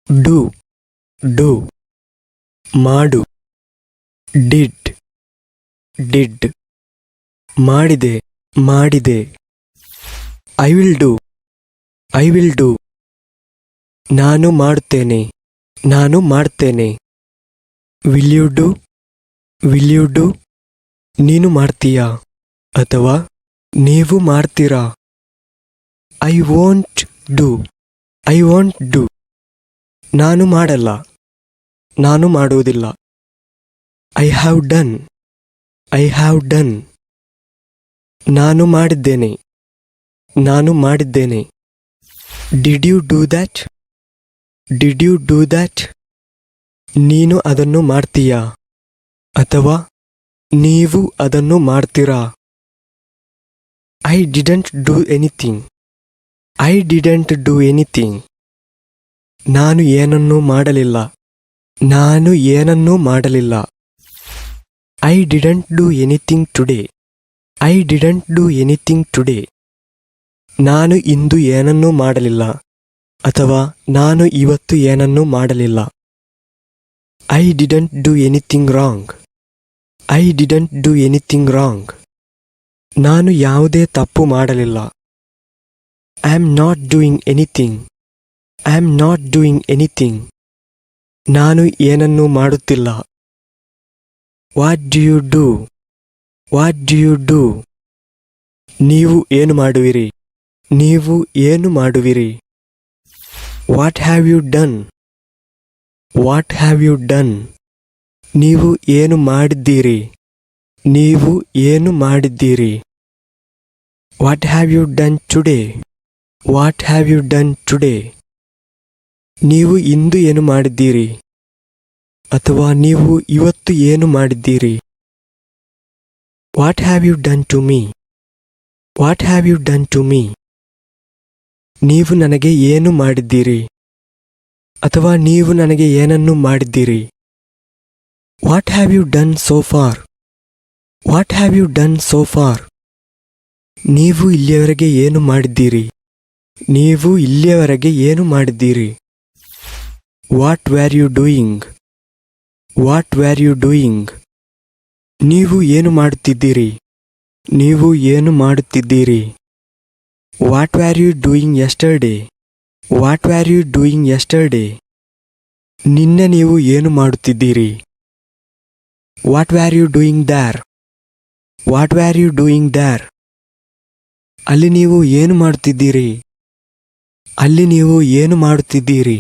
Do do ಮಾಡು. Did did ಮಾಡಿದೆ ಮಾಡಿದೆ. I will do I will do ನಾನು ಮಾಡುತ್ತೇನೆ ನಾನು ಮಾಡ್ತೇನೆ. Will you do will you do ನೀನು ಮಾಡ್ತೀಯಾ ಅಥವಾ ನೀವು ಮಾಡ್ತೀರಾ. I won't do I won't do ನಾನು ಮಾಡಲ್ಲ ನಾನು ಮಾಡುವುದಿಲ್ಲ. I have done I have done ನಾನು ಮಾಡಿದ್ದೇನೆ ನಾನು ಮಾಡಿದ್ದೇನೆ. Did you do that did you do that ನೀನು ಅದನ್ನು ಮಾಡ್ತೀಯಾ ಅಥವಾ ನೀವು ಅದನ್ನು ಮಾಡ್ತೀರಾ. I didn't do anything I didn't do anything ನಾನು ಏನನ್ನೂ ಮಾಡಲಿಲ್ಲ ನಾನು ಏನನ್ನೂ ಮಾಡಲಿಲ್ಲ. I didn't do anything today I didn't do anything today ನಾನು ಇಂದು ಏನನ್ನೂ ಮಾಡಲಿಲ್ಲ ಅಥವಾ ನಾನು ಇವತ್ತು ಏನನ್ನೂ ಮಾಡಲಿಲ್ಲ. I didn't do anything wrong I didn't do anything wrong ನಾನು ಯಾವುದೇ ತಪ್ಪು ಮಾಡಲಿಲ್ಲ. I am not doing anything I am not doing anything ನಾನು ಏನನ್ನೂ ಮಾಡುತ್ತಿಲ್ಲ. What do you do what do you do ನೀವು ಏನು ಮಾಡುವಿರಿ ನೀವು ಏನು ಮಾಡುವಿರಿ. What have you done what have you done ನೀವು ಏನು ಮಾಡಿದ್ದೀರಿ ನೀವು ಏನು ಮಾಡಿದ್ದೀರಿ. What have you done today what have you done today ನೀವು ಇಂದು ಏನು ಮಾಡಿದ್ದೀರಿ ಅಥವಾ ನೀವು ಇವತ್ತು ಏನು ಮಾಡಿದ್ದೀರಿ. What have you done to me what have you done to me ನೀವು ನನಗೆ ಏನು ಮಾಡಿದ್ದೀರಿ ಅಥವಾ ನೀವು ನನಗೆ ಏನನ್ನು ಮಾಡಿದ್ದೀರಿ. What have you done so far what have you done so far ನೀವು ಇಲ್ಲಿಯವರೆಗೆ ಏನು ಮಾಡಿದ್ದೀರಿ ನೀವು ಇಲ್ಲಿಯವರೆಗೆ ಏನು ಮಾಡಿದ್ದೀರಿ. What were you doing what were you doing ನೀವು ಏನು ಮಾಡುತ್ತಿದ್ದೀರಿ ನೀವು ಏನು ಮಾಡುತ್ತಿದ್ದೀರಿ. What were you doing yesterday what were you doing yesterday ನಿನ್ನೆ ನೀವು ಏನು ಮಾಡುತ್ತಿದ್ದೀರಿ. What were you doing there what were you doing there ಅಲ್ಲಿ ನೀವು ಏನು ಮಾಡುತ್ತಿದ್ದೀರಿ ಅಲ್ಲಿ ನೀವು ಏನು ಮಾಡುತ್ತಿದ್ದೀರಿ.